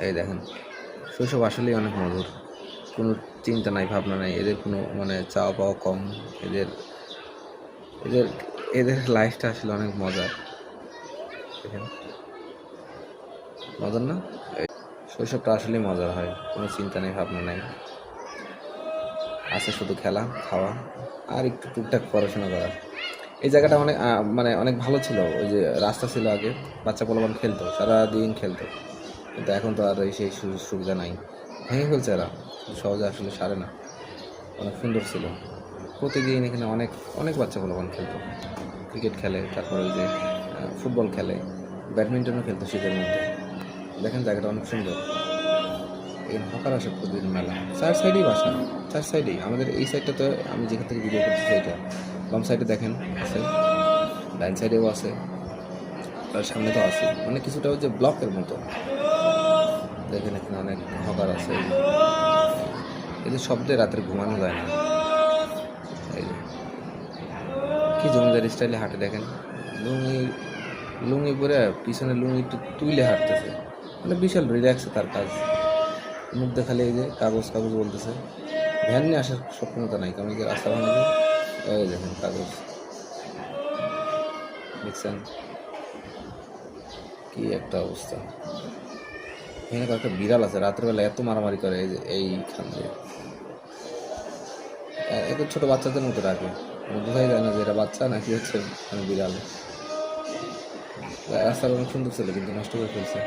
এই দেখেন, শৈশব আসলেই অনেক মধুর। কোনো চিন্তা নাই, ভাবনা নাই, এদের কোনো মানে চাওয়া পাওয়া কম। এদের এদের এদের লাইফটা আসলে অনেক মজার। দেখেন, মজার না? শৈশবটা আসলেই মজার হয়, কোনো চিন্তা নেই, ভাবনা নাই, আছে শুধু খেলা, খাওয়া আর একটু টুকটাক পড়াশোনা করা। এই জায়গাটা অনেক মানে অনেক ভালো ছিল। ওই যে রাস্তা ছিল আগে, বাচ্চা পোলাপান খেলতো, সারাদিন খেলতো, কিন্তু এখন তো আর সেই সুযোগ সুবিধা নাই, ভেঙে ফেলছে এরা, সহজে আসলে সারে না। অনেক সুন্দর ছিল, প্রতিদিন এখানে অনেক অনেক বাচ্চা পোলাপান খেলতো, ক্রিকেট খেলে, তারপরে ওই যে ফুটবল খেলে, ব্যাডমিন্টনও খেলতো শীতের মধ্যে। দেখেন জায়গাটা অনেক সুন্দর। এখানে হকার আসে প্রতিদিন মেলা, চার সাইডেই বাসা, চার সাইডেই। আমাদের এই সাইডটাতে আমি যেখান থেকে ভিডিও করছি সেইটা, বাম সাইডে দেখেন আছে, ডাইন সাইডেও আছে, তার সামনে তো আছে, মানে কিছুটা ওই যে ব্লকের মতো। দেখেন এখানে অনেক হকার আছে, এদের শব্দে রাতের ঘুমানো যায় না। এই যে কি জমিদার স্টাইলে হাঁটে দেখেন, লুঙ্গি লুঙ্গি পরে পিছনে লুঙ্গি একটু তুইলে হাঁটতেছে, মানে বিশাল রিল্যাক্সে তার কাজ। মুখ দেখালে এই যে কাগজ কাগজ বলতেছে। ভ্যান নিয়ে আসার সক্ষমতা নাই, কারণ যে রাস্তা ভাঙলে এই দেখেন কাগজ, দেখছেন কি একটা অবস্থা। এখানে কয়েকটা বিড়াল আছে, রাতের বেলা এত মারামারি করে, এই যে এইখান দিয়ে এত ছোট বাচ্চাদের মতো রাখে, বোঝাই যায় না যে এটা বাচ্চা নাকি হচ্ছে বিড়াল। রাস্তাটা অনেক সুন্দর ছিল, কিন্তু নষ্ট করে ফেলছে।